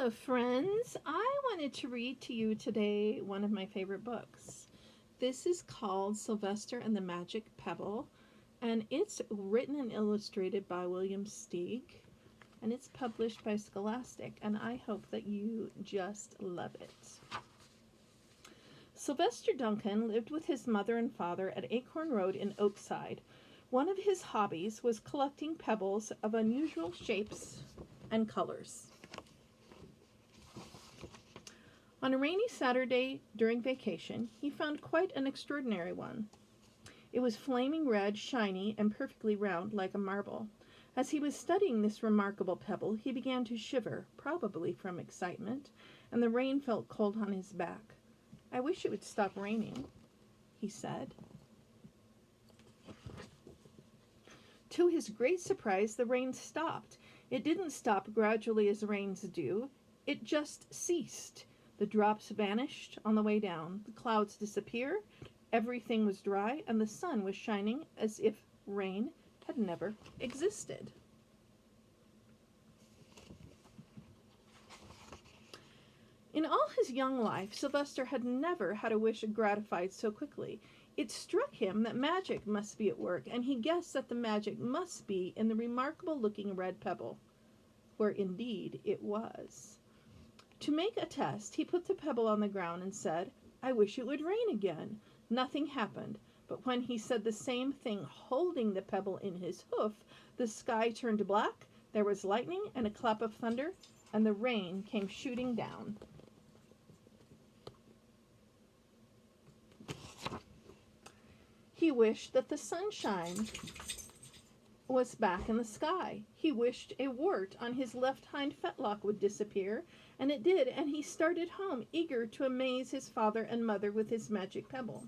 Hello, friends. I wanted to read to you today one of my favorite books. This is called Sylvester and the Magic Pebble, and it's written and illustrated by William Steig, and it's published by Scholastic, and I hope that you just love it. Sylvester Duncan lived with his mother and father at Acorn Road in Oakside. One of his hobbies was collecting pebbles of unusual shapes and colors. On a rainy Saturday during vacation, he found quite an extraordinary one. It was flaming red, shiny, and perfectly round like a marble. As he was studying this remarkable pebble, he began to shiver, probably from excitement, and the rain felt cold on his back. "I wish it would stop raining," he said. To his great surprise, the rain stopped. It didn't stop gradually as rains do. It just ceased. The drops vanished on the way down. The clouds disappeared. Everything was dry, and the sun was shining as if rain had never existed. In all his young life, Sylvester had never had a wish gratified so quickly. It struck him that magic must be at work, and he guessed that the magic must be in the remarkable-looking red pebble, where indeed it was. To make a test, he put the pebble on the ground and said, "I wish it would rain again." Nothing happened, but when he said the same thing holding the pebble in his hoof, the sky turned black, there was lightning and a clap of thunder, and the rain came shooting down. He wished that the sunshine was back in the sky. He wished a wart on his left hind fetlock would disappear, and it did, and he started home, eager to amaze his father and mother with his magic pebble.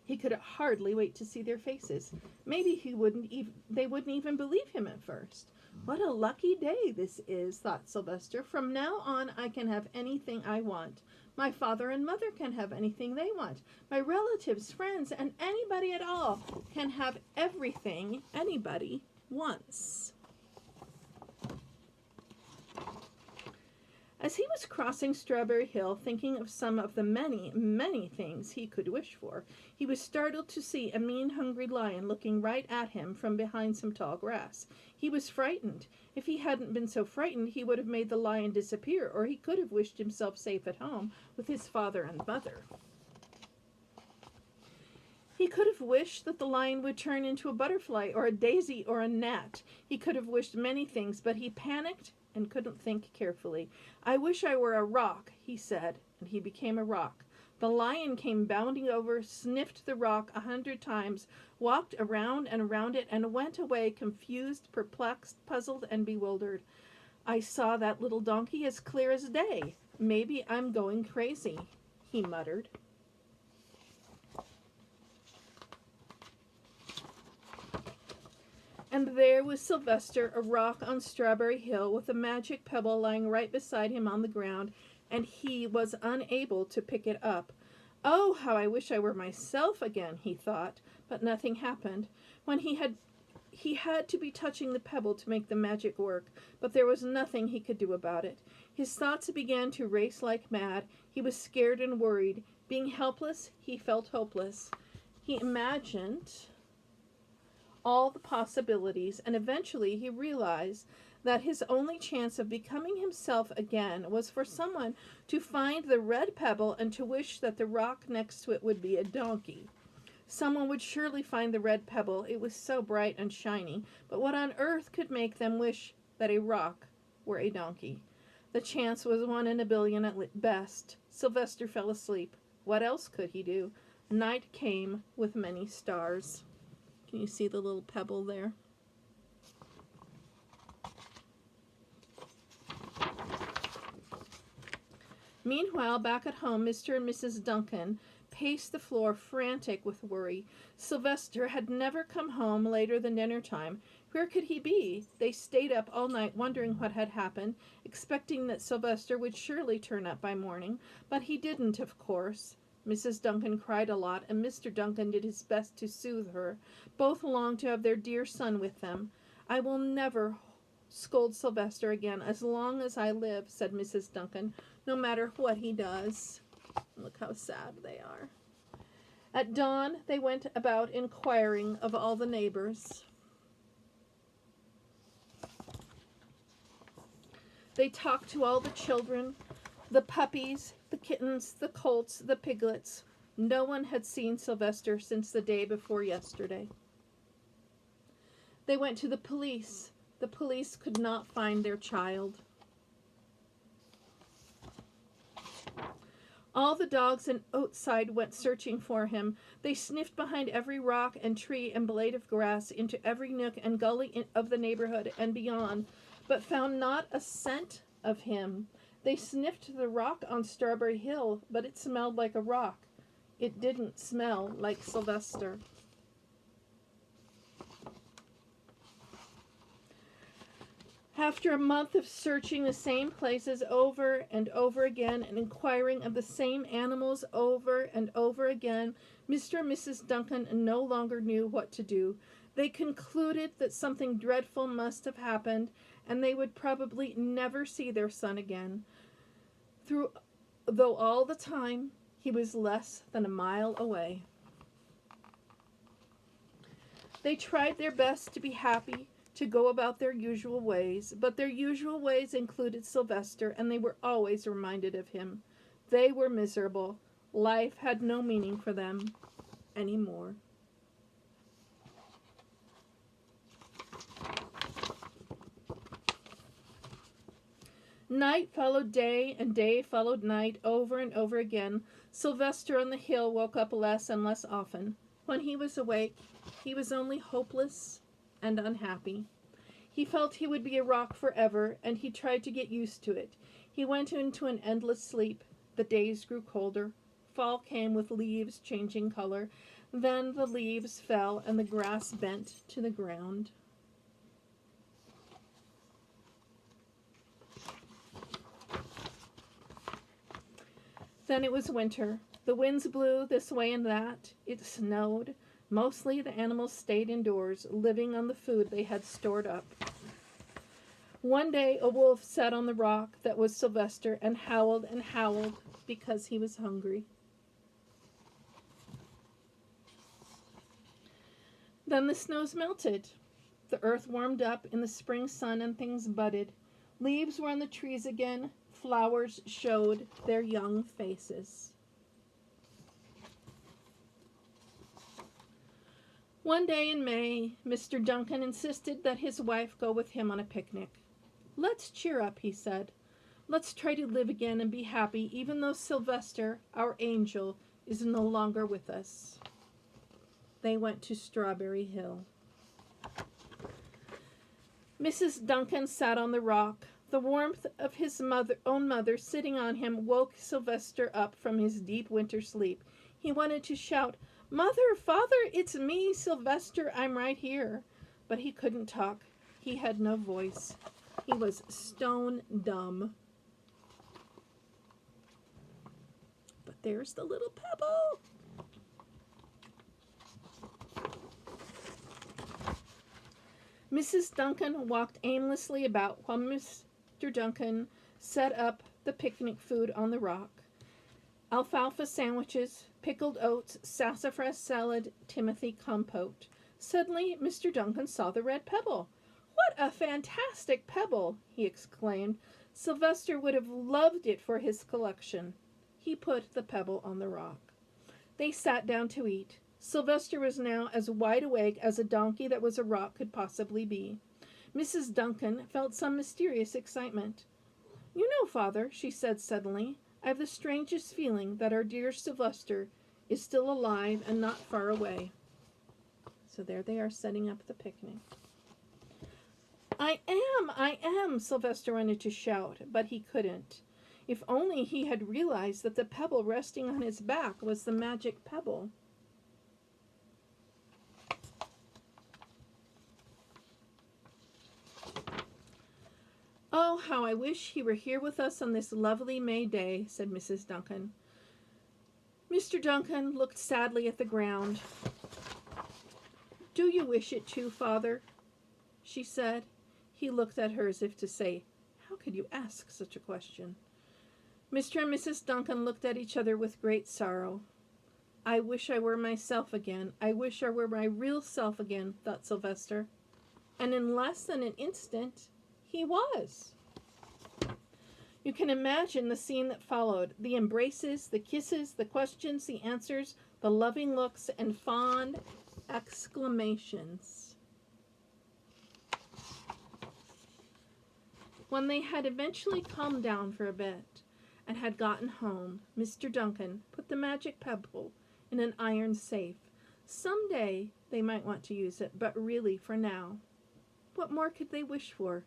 He could hardly wait to see their faces. Maybe they wouldn't even believe him at first. "What a lucky day this is," thought Sylvester. "From now on I can have anything I want. My father and mother can have anything they want. My relatives, friends, and anybody at all can have everything anybody wants." As he was crossing Strawberry Hill, thinking of some of the many, many things he could wish for, he was startled to see a mean, hungry lion looking right at him from behind some tall grass. He was frightened. If he hadn't been so frightened, he would have made the lion disappear, or he could have wished himself safe at home with his father and mother. He could have wished that the lion would turn into a butterfly or a daisy or a gnat. He could have wished many things, but he panicked and couldn't think carefully. "I wish I were a rock," he said, and he became a rock. The lion came bounding over, sniffed the rock 100 times, walked around and around it, and went away confused, perplexed, puzzled, and bewildered. "I saw that little donkey as clear as day. Maybe I'm going crazy," he muttered. And there was Sylvester, a rock on Strawberry Hill, with a magic pebble lying right beside him on the ground, and he was unable to pick it up. "Oh, how I wish I were myself again," he thought, but nothing happened. He had to be touching the pebble to make the magic work, but there was nothing he could do about it. His thoughts began to race like mad. He was scared and worried. Being helpless, he felt hopeless. He imagined all the possibilities, and eventually he realized that his only chance of becoming himself again was for someone to find the red pebble and to wish that the rock next to it would be a donkey. Someone would surely find the red pebble. It was so bright and shiny, but what on earth could make them wish that a rock were a donkey? The chance was 1 in a billion at best. Sylvester fell asleep. What else could he do? Night came with many stars. Can you see the little pebble there? Meanwhile, back at home, Mr. and Mrs. Duncan paced the floor, frantic with worry. Sylvester had never come home later than dinner time. Where could he be? They stayed up all night wondering what had happened, expecting that Sylvester would surely turn up by morning, but he didn't, of course. Mrs. Duncan cried a lot, and Mr. Duncan did his best to soothe her. Both longed to have their dear son with them. "I will never scold Sylvester again as long as I live, said Mrs. Duncan, no matter what he does. Look how sad they are. At dawn, they went about inquiring of all the neighbors. They talked to all the children, the puppies, the kittens, the colts, the piglets. No one had seen Sylvester since the day before yesterday. They went to the police. The police could not find their child. All the dogs in Oatside went searching for him. They sniffed behind every rock and tree and blade of grass, into every nook and gully of the neighborhood and beyond, but found not a scent of him. They sniffed the rock on Strawberry Hill, but it smelled like a rock. It didn't smell like Sylvester. After a month of searching the same places over and over again and inquiring of the same animals over and over again, Mr. and Mrs. Duncan no longer knew what to do. They concluded that something dreadful must have happened, and they would probably never see their son again, though all the time he was less than a mile away. They tried their best to be happy, to go about their usual ways, but their usual ways included Sylvester, and they were always reminded of him. They were miserable. Life had no meaning for them anymore. Night followed day, and day followed night, over and over again. Sylvester on the hill woke up less and less often. When he was awake, he was only hopeless and unhappy. He felt he would be a rock forever, and he tried to get used to it. He went into an endless sleep. The days grew colder. Fall came with leaves changing color. Then the leaves fell, and the grass bent to the ground. Then it was winter. The winds blew this way and that. It snowed. Mostly the animals stayed indoors, living on the food they had stored up. One day a wolf sat on the rock that was Sylvester and howled because he was hungry. Then the snows melted. The earth warmed up in the spring sun and things budded. Leaves were on the trees again. Flowers showed their young faces. One day in May, Mr. Duncan insisted that his wife go with him on a picnic. "Let's cheer up," he said. "Let's try to live again and be happy, even though Sylvester, our angel, is no longer with us." They went to Strawberry Hill. Mrs. Duncan sat on the rock. The warmth of his own mother sitting on him woke Sylvester up from his deep winter sleep. He wanted to shout, "Mother, Father, it's me, Sylvester, I'm right here." But he couldn't talk. He had no voice. He was stone dumb. But there's the little pebble. Mrs. Duncan walked aimlessly about while Mr. Duncan set up the picnic food on the rock. Alfalfa sandwiches, pickled oats, sassafras salad, Timothy compote. Suddenly, Mr. Duncan saw the red pebble. "What a fantastic pebble!" he exclaimed. Sylvester would have loved it for his collection. He put the pebble on the rock. They sat down to eat. Sylvester was now as wide awake as a donkey that was a rock could possibly be. Mrs. Duncan felt some mysterious excitement. "You know, Father," she said suddenly, "I have the strangest feeling that our dear Sylvester is still alive and not far away." So there they are setting up the picnic. I am, Sylvester wanted to shout, but he couldn't. If only he had realized that the pebble resting on his back was the magic pebble. "Oh, how I wish he were here with us on this lovely May day," said Mrs. Duncan. Mr. Duncan looked sadly at the ground. "Do you wish it too, Father?" she said. He looked at her as if to say, "How could you ask such a question?" Mr. and Mrs. Duncan looked at each other with great sorrow. "I wish I were myself again. I wish I were my real self again," thought Sylvester. And in less than an instant, he was. You can imagine the scene that followed: the embraces, the kisses, the questions, the answers, the loving looks, and fond exclamations. When they had eventually calmed down for a bit and had gotten home, Mr. Duncan put the magic pebble in an iron safe. Some day they might want to use it, but really, for now, what more could they wish for?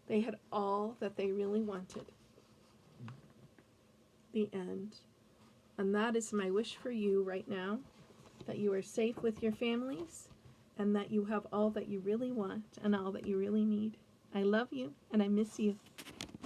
They had all that they really wanted. The end. And that is my wish for you right now, that you are safe with your families and that you have all that you really want and all that you really need. I love you and I miss you.